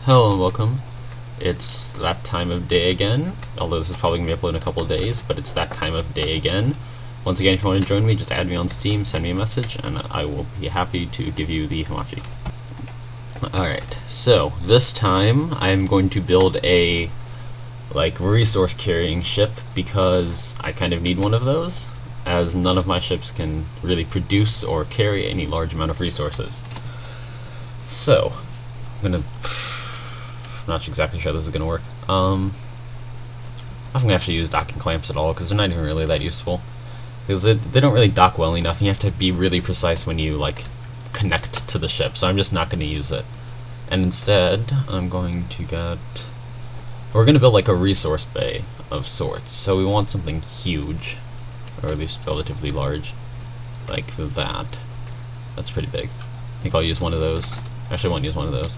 Hello and welcome. It's that time of day again, although this is probably going to be uploaded in a couple of days, but it's that time of day again. Once again, if you want to join me, just add me on Steam, send me a message, and I will be happy to give you the hamachi. Alright, so this time I'm going to build a resource carrying ship because I kind of need one of those, as none of my ships can really produce or carry any large amount of resources. So, I'm not exactly sure this is going to work. I'm not going to actually use docking clamps at all because they're not even really that useful. Because they don't really dock well enough, and you have to be really precise when you connect to the ship, so I'm just not going to use it. And instead, I'm going to get... We're going to build a resource bay of sorts, so we want something huge, or at least relatively large, like that. That's pretty big. I think I'll use one of those. Actually, I won't use one of those.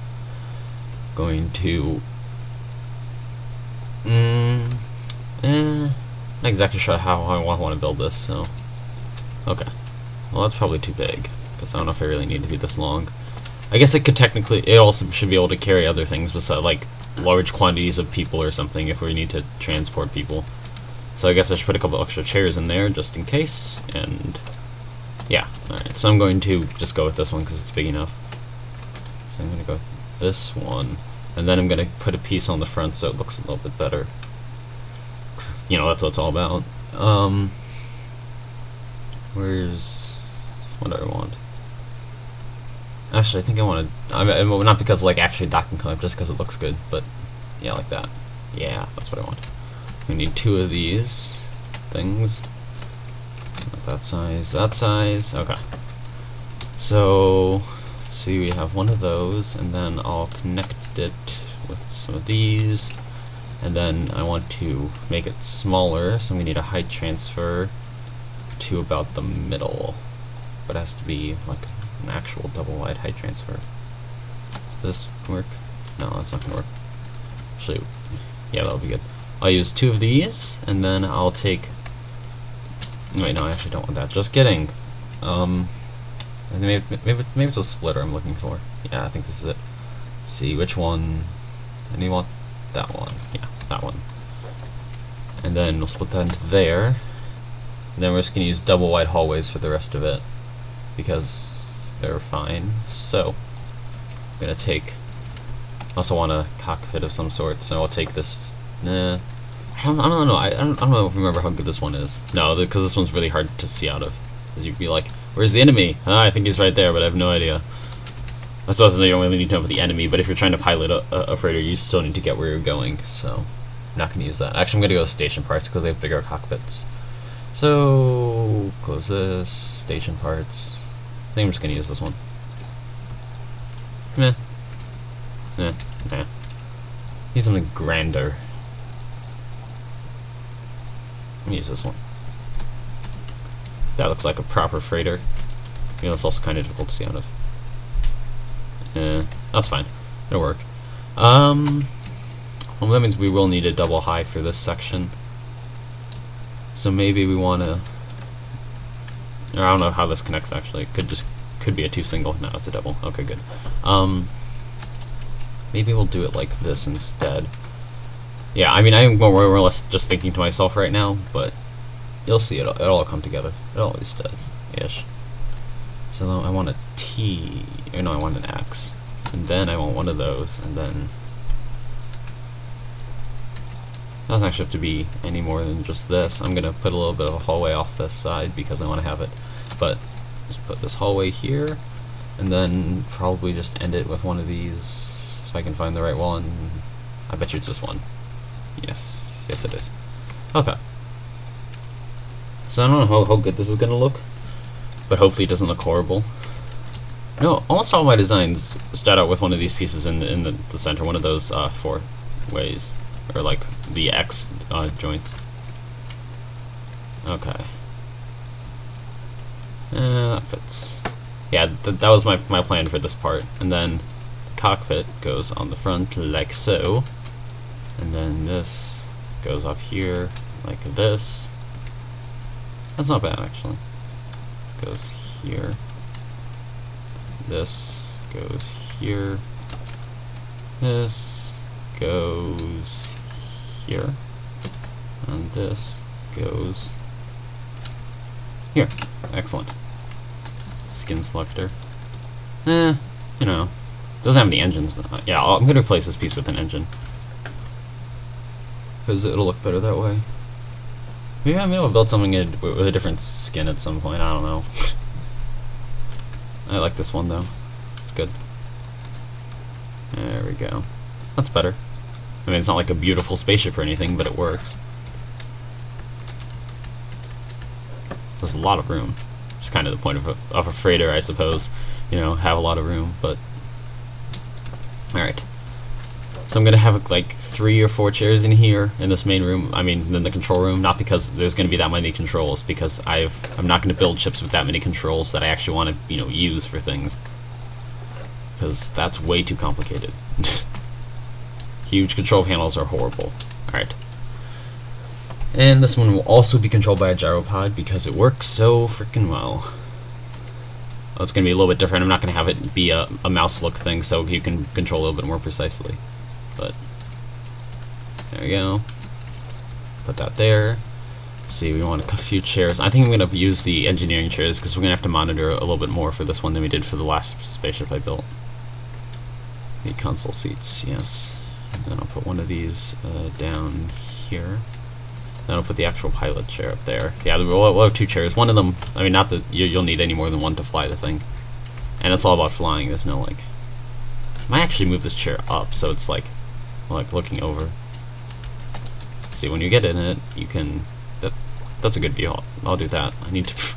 Going to... not exactly sure how I want to build this, so... Okay. Well, that's probably too big, because I don't know if I really need to be this long. I guess it could technically... It also should be able to carry other things, besides, large quantities of people or something, if we need to transport people. So I guess I should put a couple extra chairs in there, just in case, and... Yeah, alright, so I'm going to just go with this one, because it's big enough. So I'm going to go with this one, and then I'm going to put a piece on the front so it looks a little bit better. You know, that's what it's all about. Where's... What do I want? Actually, I think I want to... not because, actually docking clamp, just because it looks good, but... Yeah, like that. Yeah, that's what I want. We need two of these things. That size, okay. So... Let's see, we have one of those, and then I'll connect it with some of these. And then I want to make it smaller, so we need a height transfer to about the middle. But it has to be an actual double wide height transfer. Does this work? No, that's not gonna work. Actually, yeah, that'll be good. I'll use two of these, and then I'll take... Wait, no, I actually don't want that. Just kidding. Maybe it's a splitter I'm looking for. Yeah, I think this is it. Let's see, which one... And you want that one. Yeah, that one. And then we'll split that into there. And then we're just going to use double wide hallways for the rest of it, because they're fine. So, I'm going to take... I also want a cockpit of some sort, so I'll take this... Nah. I don't know. I don't remember how good this one is. No, because this one's really hard to see out of. Because you'd be like, where's the enemy? Ah, I think he's right there, but I have no idea. I suppose you don't really need to know about the enemy, but if you're trying to pilot a freighter, you still need to get where you're going, so I'm not going to use that. Actually, I'm going to go with station parts, because they have bigger cockpits. So, close this, station parts. I think I'm just going to use this one. Meh. Nah. Need something grander. Let me use this one. That looks like a proper freighter. You know, it's also kind of difficult to see out of. That's fine. It'll work. Well, that means we will need a double high for this section. So maybe we want to... Or I don't know how this connects, actually. It could be a two single. No, it's a double. Okay, good. Maybe we'll do it like this instead. Yeah, I mean, I'm more or less just thinking to myself right now, but you'll see it'll all come together. It always does, ish. So I want a T, or no, I want an X, and then I want one of those, and then it doesn't actually have to be any more than just this. I'm gonna put a little bit of a hallway off this side because I want to have it, but just put this hallway here, and then probably just end it with one of these if I can find the right one. I bet you it's this one. Yes it is. Okay. So I don't know how good this is gonna look, but hopefully it doesn't look horrible. No, almost all my designs start out with one of these pieces in the center, one of those four ways, or the X joints. Okay. That fits. Yeah, that was my plan for this part, and then the cockpit goes on the front like so. And then this goes off here, like this. That's not bad, actually. This goes here. This goes here. This goes here, and this goes here. Excellent. Skin selector. You know, doesn't have any engines. Yeah, I'm gonna replace this piece with an engine because it'll look better that way. Maybe I'll be able to build something with a different skin at some point. I don't know. I like this one though. It's good. There we go. That's better. I mean, it's not like a beautiful spaceship or anything, but it works. There's a lot of room. It's kind of the point of a freighter, I suppose. You know, have a lot of room, but... Alright. So I'm going to have like 3 or 4 chairs in here, in this main room. I mean, in the control room. Not because there's going to be that many controls, because I'm not going to build ships with that many controls that I actually want to, you know, use for things. Because that's way too complicated. Huge control panels are horrible. Alright. And this one will also be controlled by a gyropod because it works so freaking well. Oh, it's going to be a little bit different. I'm not going to have it be a mouse look thing so you can control a little bit more precisely. But there we go. Put that there. Let's see, we want a few chairs. I think I'm going to use the engineering chairs because we're going to have to monitor a little bit more for this one than we did for the last spaceship I built. The console seats, yes. And then I'll put one of these down here. Then I'll put the actual pilot chair up there. Yeah, we'll have 2 chairs. One of them, I mean, not that you'll need any more than one to fly the thing. And it's all about flying. There's no, like... I might actually move this chair up so it's, like looking over. See, when you get in it, you can... That's a good view. I'll do that. I need to...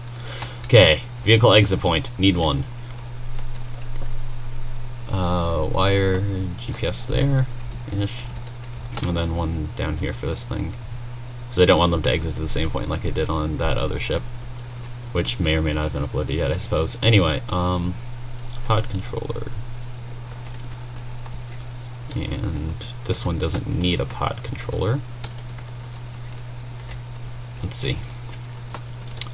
Okay, vehicle exit point. Need one. Wire GPS there-ish. And then one down here for this thing. So I don't want them to exit to the same point like I did on that other ship, which may or may not have been uploaded yet, I suppose. Anyway, pod controller. And this one doesn't need a pod controller. Let's see.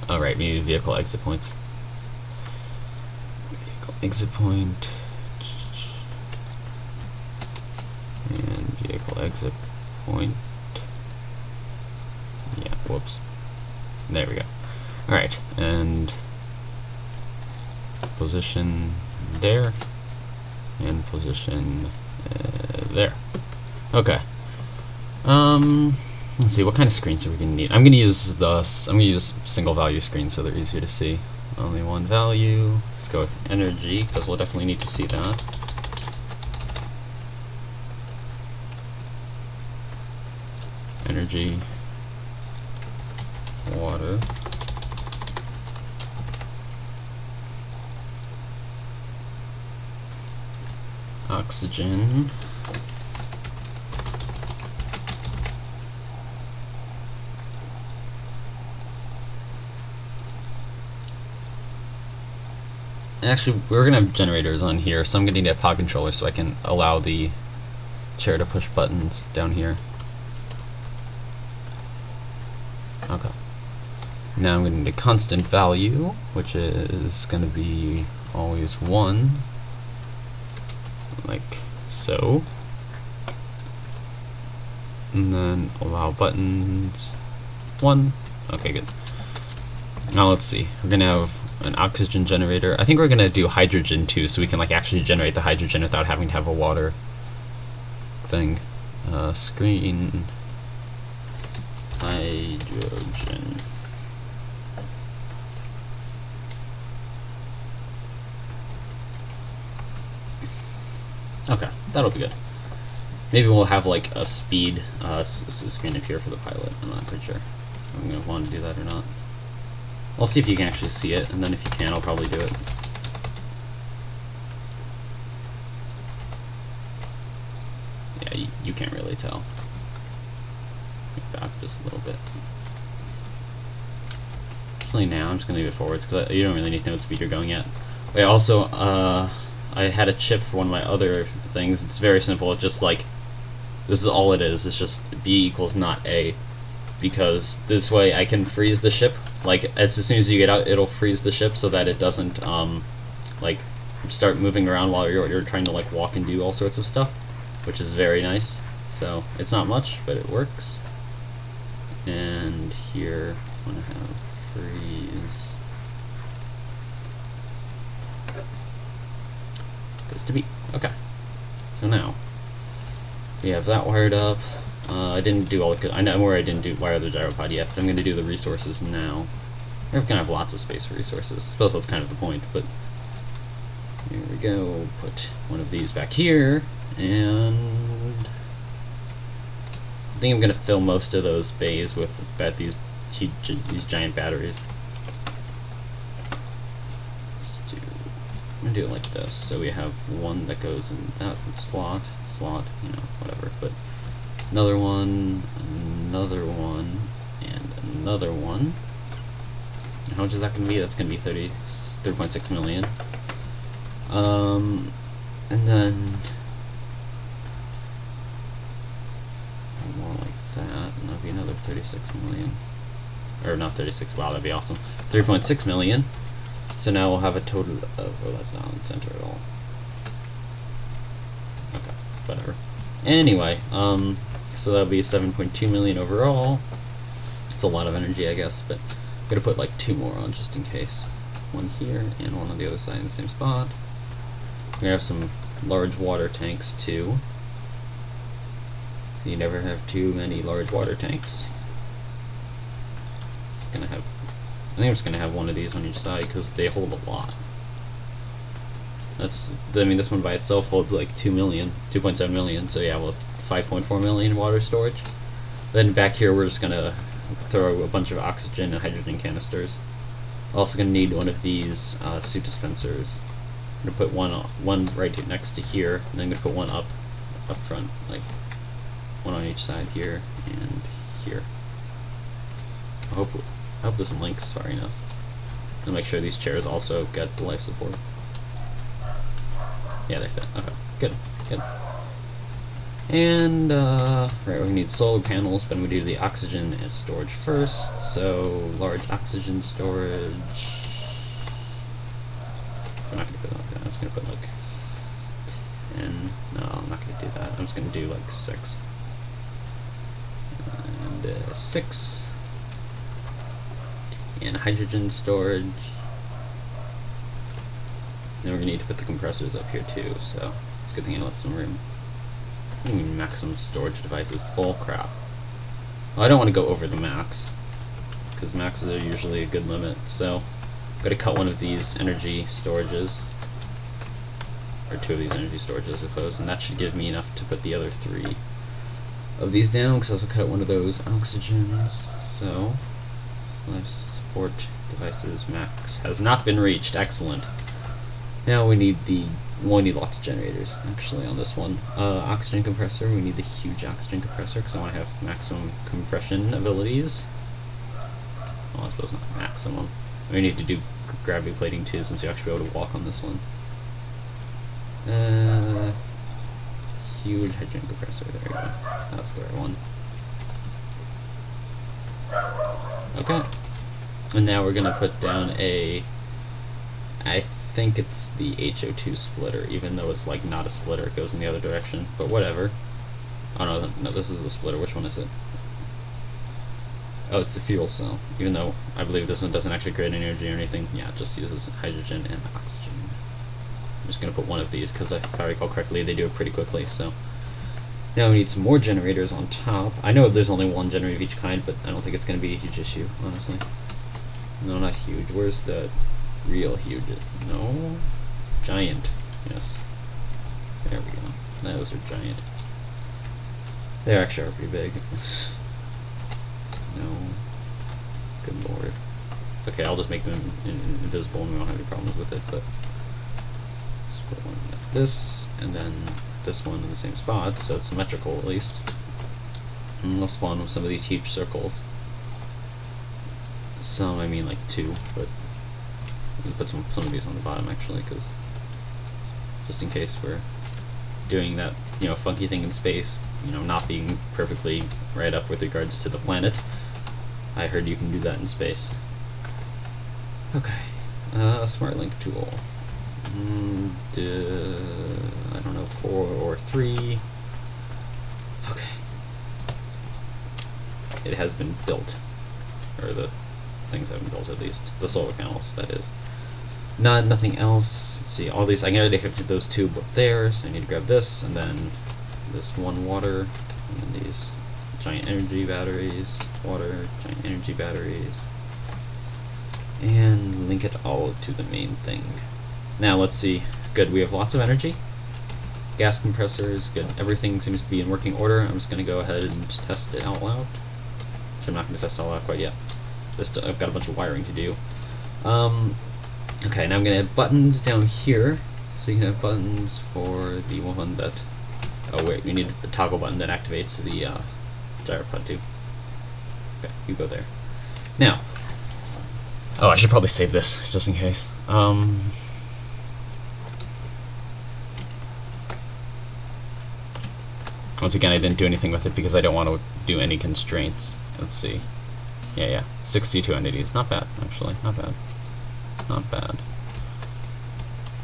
Alright, we need vehicle exit points. Vehicle exit point. And vehicle exit point. Yeah, whoops. There we go. Alright, and position there, and position there. Okay. Let's see, what kind of screens are we gonna need? I'm gonna use single value screens so they're easier to see. Only one value. Let's go with energy, because we'll definitely need to see that. Energy. Water. Oxygen. Actually, we're gonna have generators on here, so I'm gonna need a pod controller so I can allow the chair to push buttons down here. Okay. Now I'm going to need a constant value, which is going to be always 1, like so. And then allow buttons 1. Okay, good. Now let's see. We're going to have an oxygen generator. I think we're going to do hydrogen too, so we can like actually generate the hydrogen without having to have a water thing. Screen hydrogen. Okay, that'll be good. Maybe we'll have like a speed screen up here for the pilot. I'm not pretty sure if I'm going to want to do that or not. I'll see if you can actually see it, and then if you can, I'll probably do it. Yeah, you can't really tell. Back just a little bit. Actually, now I'm just going to leave it forwards because you don't really need to know what speed you're going at. Wait, also, I had a chip for one of my other things. It's very simple. It's just like, this is all it is. It's just B equals not A. Because this way I can freeze the ship. Like, as soon as you get out, it'll freeze the ship so that it doesn't, like, start moving around while you're trying to, like, walk and do all sorts of stuff. which is very nice. So it's not much, but it works. And here I want to have freeze goes to B. Okay. So now we have that wired up. I didn't do all the. I know where I didn't wire the gyropod yet, but I'm going to do the resources now. We're going to have lots of space for resources. I suppose that's kind of the point, but here we go. Put one of these back here, and I think I'm going to fill most of those bays with these giant batteries. I'm going to do it like this. So we have one that goes in that slot, you know, whatever. But another one, and another one. How much is that going to be? That's going to be 3.6 million. And then more like that, and that'll be another 36 million. Or not 36, wow, that'd be awesome. 3.6 million. So now we'll have a total of, oh, that's not in the center at all. Okay, whatever. Anyway, so that'll be 7.2 million overall. It's a lot of energy, I guess, but I'm gonna put like 2 more on just in case. One here and one on the other side in the same spot. We're gonna have some large water tanks too. You never have too many large water tanks. I think I'm just gonna have one of these on each side because they hold a lot. I mean, this one by itself holds like 2.7 million. So yeah, well, 5.4 million water storage. Then back here, we're just gonna throw a bunch of oxygen and hydrogen canisters. Also gonna need one of these suit dispensers. I'm gonna put one right next to here, and then I'm gonna put one up front, like one on each side here and here. I hope this links far enough. I'll make sure these chairs also get the life support. Yeah, they fit. Okay, good. And right, we need solar panels, but I'm gonna do the oxygen and storage first. So large oxygen storage. I'm not gonna put like that. I'm just gonna put like 10. No, I'm not gonna do that. I'm just gonna do like 6 and 6. And hydrogen storage. Then we're gonna need to put the compressors up here too. So it's a good thing I left some room. I mean, maximum storage devices. Full crap. Well, I don't want to go over the max because maxes are usually a good limit. So I'm gonna cut one of these energy storages, or 2 of these energy storages, I suppose, and that should give me enough to put the other 3 of these down. Because I also cut one of those oxygens. So life support devices max has not been reached. Excellent. Now we need lots of generators, actually, on this one. Oxygen compressor, we need the huge oxygen compressor, because I want to have maximum compression abilities. Well, I suppose not maximum. We need to do gravity plating too, since you actually be able to walk on this one. Huge hydrogen compressor, there we go. That's the right one. Okay. And now we're going to put down I think it's the HO2 splitter, even though it's like not a splitter, it goes in the other direction, but whatever. Oh no, this is the splitter. Which one is it? Oh, it's the fuel cell, even though I believe this one doesn't actually create any energy or anything. Yeah, it just uses hydrogen and oxygen. I'm just going to put one of these because if I recall correctly, they do it pretty quickly. So now we need some more generators on top. I know there's only one generator of each kind, but I don't think it's going to be a huge issue, honestly. No, not huge. Where's the real huge? No? Giant. Yes. There we go. Those are giant. They actually are pretty big. No. Good lord. It's okay, I'll just make them invisible and we won't have any problems with it, but let's put one like this, and then this one in the same spot, so it's symmetrical at least. And we'll spawn with some of these huge circles. Some, I mean like 2, but we'll put some of these on the bottom actually, because just in case we're doing that, funky thing in space, not being perfectly right up with regards to the planet. I heard you can do that in space. Okay, smart link tool. I don't know, 4 or 3. it has been built, or the things have been built at least, the solar panels, that is. Nothing else. Let's see, all these, I already hooked those two up there, so I need to grab this, and then this one water, and then these giant energy batteries, water, giant energy batteries, and link it all to the main thing. Now let's see, good, we have lots of energy, gas compressors, good, everything seems to be in working order. I'm just going to go ahead and test it out loud, which I'm not going to test it out loud quite yet. I've got a bunch of wiring to do. Okay, now I'm going to add buttons down here, so you can have buttons for the one that, oh wait, we need a toggle button that activates the gyropod too. Okay, you go there. Now, oh, I should probably save this, just in case. Once again, I didn't do anything with it because I don't want to do any constraints. Let's see. Yeah, 62 entities. Not bad, actually. Not bad. Not bad.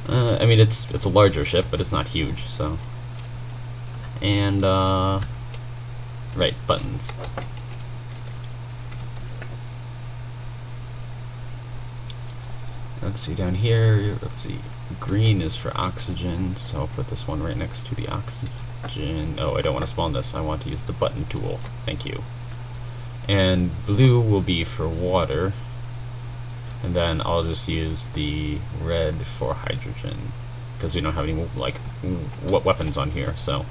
I mean, it's a larger ship, but it's not huge, so. And, right, buttons. Let's see, down here, let's see. Green is for oxygen, so I'll put this one right next to the oxygen. Oh, I don't want to spawn this. I want to use the button tool. Thank you. And blue will be for water. And then I'll just use the red for hydrogen, because we don't have any like weapons on here. So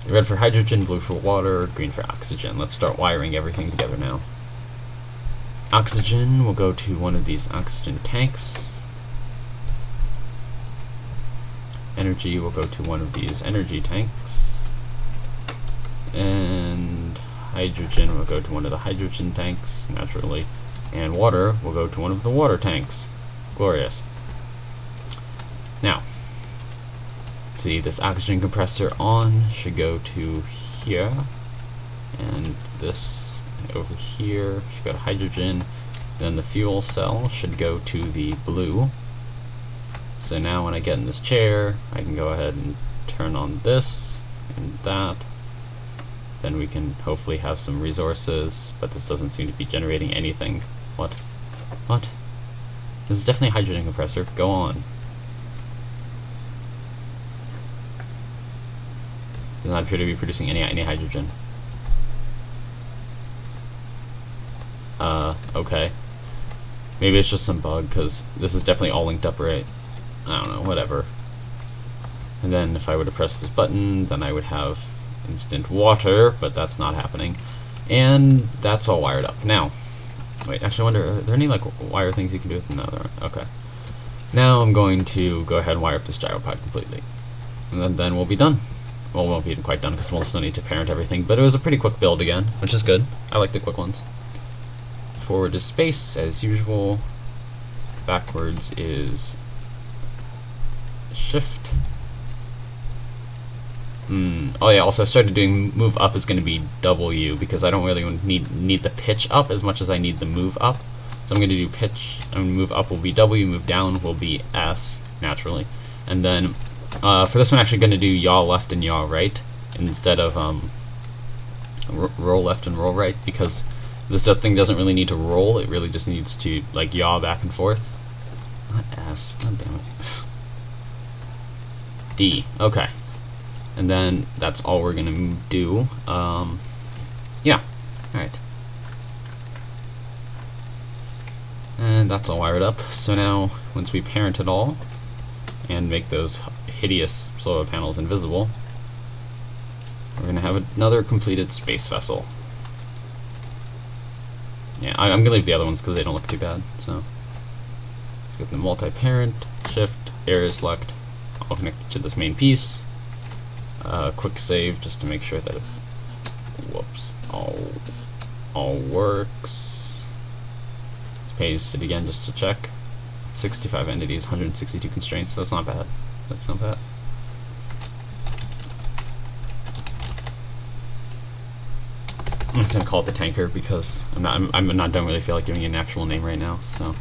red for hydrogen, blue for water, green for oxygen. Let's start wiring everything together now. Oxygen will go to one of these oxygen tanks. Energy will go to one of these energy tanks. And hydrogen will go to one of the hydrogen tanks, naturally. And water will go to one of the water tanks. Glorious. Now, let's see, this oxygen compressor on should go to here, and this over here should go to hydrogen. Then the fuel cell should go to the blue. So now when I get in this chair, I can go ahead and turn on this and that. Then we can hopefully have some resources, but this doesn't seem to be generating anything. What? What? This is definitely a hydrogen compressor. Go on. Does not appear to be producing any hydrogen. Okay. Maybe it's just some bug, because this is definitely all linked up right. I don't know, whatever. And then if I were to press this button, then I would have instant water, but that's not happening. And that's all wired up. Now, wait, actually I wonder, are there any like wire things you can do with them? No, there aren't. Okay. Now I'm going to go ahead and wire up this gyropod completely. And then we'll be done. Well, we won't be quite done because we'll still need to parent everything, but it was a pretty quick build again, which is good. I like the quick ones. Forward is space, as usual. Backwards is shift. Oh yeah, also I started doing move up is going to be W, because I don't really need the pitch up as much as I need the move up. So I'm going to do pitch, move up will be W, move down will be S, naturally. And then for this one I'm actually going to do yaw left and yaw right, instead of roll left and roll right, because this thing doesn't really need to roll, it really just needs to like yaw back and forth. Not S, god damn it. D, okay. And then that's all we're gonna do. Yeah, alright. And that's all wired up. So now, once we parent it all, and make those hideous solar panels invisible, we're gonna have another completed space vessel. Yeah, I'm gonna leave the other ones because they don't look too bad, so. Let's get the multi-parent, shift, area select, all connected to this main piece. Quick save just to make sure that it, whoops, all works. Let's paste it again just to check. 65 entities, 162 constraints. That's not bad. That's not bad. I'm just gonna call it the tanker because don't really feel like giving it an actual name right now. So.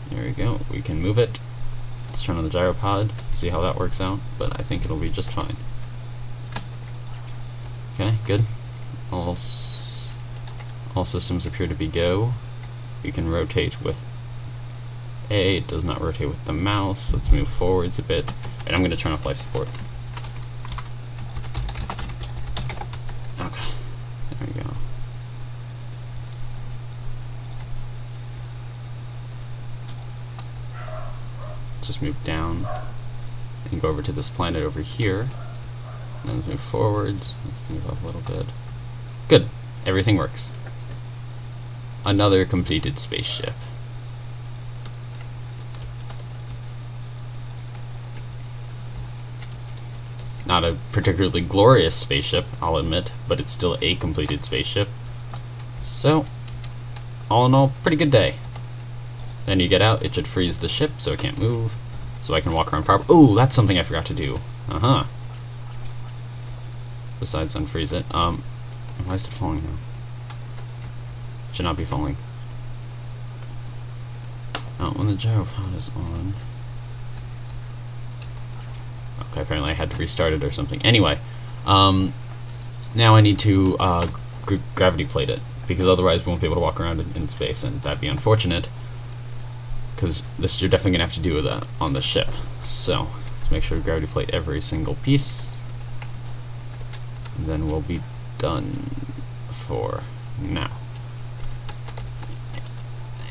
There we go, we can move it. Let's turn on the gyropod, see how that works out, but I think it'll be just fine. Okay, good. All systems appear to be go. You can rotate with A. It does not rotate with the mouse. Let's move forwards a bit. And I'm going to turn off life support. Okay, there we go. Just move down and go over to this planet over here. And let's move forwards. Let's move up a little bit. Good. Everything works. Another completed spaceship. Not a particularly glorious spaceship, I'll admit, but it's still a completed spaceship. So, all in all, pretty good day. Then you get out, it should freeze the ship so it can't move, so I can walk around properly. Ooh, that's something I forgot to do. Uh-huh. Besides unfreeze it. Why is it falling now? Should not be falling. Oh, when the gyropod is on. Okay, apparently I had to restart it or something. Anyway, now I need to gravity plate it, because otherwise we won't be able to walk around in space, and that'd be unfortunate, because this you're definitely going to have to do that on the ship. So, let's make sure to gravity plate every single piece, and then we'll be done for now.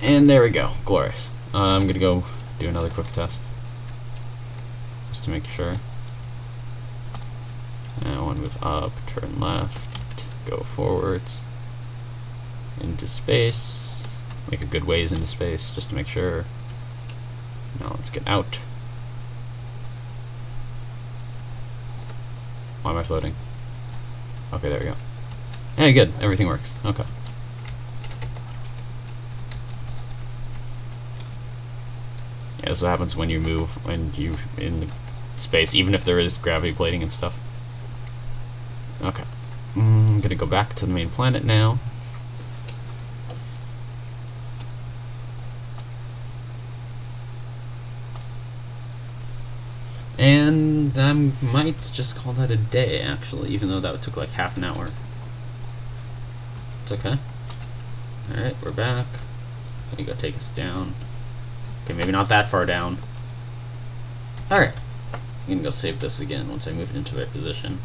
And there we go, glorious. I'm going to go do another quick test, just to make sure. And I want to move up, turn left, go forwards, into space, make a good ways into space, just to make sure. Now let's get out. Why am I floating? Okay, there we go. Hey, good, everything works. Okay. Yeah, this is what happens when you move, when you in space, even if there is gravity plating and stuff. Okay. I'm gonna go back to the main planet now. And I might just call that a day, actually, even though that took like half an hour. It's okay. Alright, we're back. Let me go take us down. Okay, maybe not that far down. Alright. I'm gonna go save this again once I move it into the right position.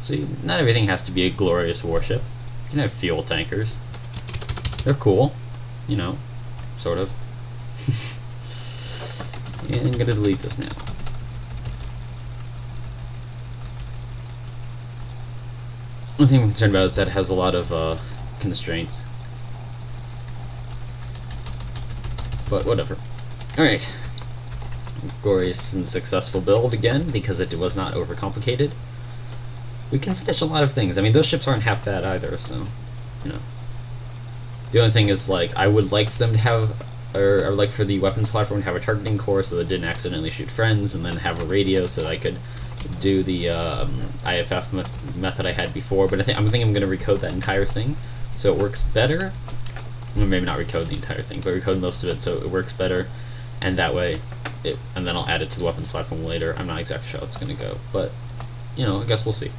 See, not everything has to be a glorious warship. You can have fuel tankers. They're cool. You know, sort of. And I'm gonna delete this now. One thing I'm concerned about is that it has a lot of constraints. But whatever. Alright. Glorious and successful build again, because it was not overcomplicated. We can finish a lot of things. I mean, those ships aren't half bad either, so, you know. The only thing is, like, I would like for them to have, or I would like for the weapons platform to have a targeting core so that it didn't accidentally shoot friends, and then have a radio so that I could do the IFF method I had before. But I'm going to recode that entire thing so it works better. Well, maybe not recode the entire thing, but recode most of it so it works better, and that way, and then I'll add it to the weapons platform later. I'm not exactly sure how it's going to go, but, you know, I guess we'll see.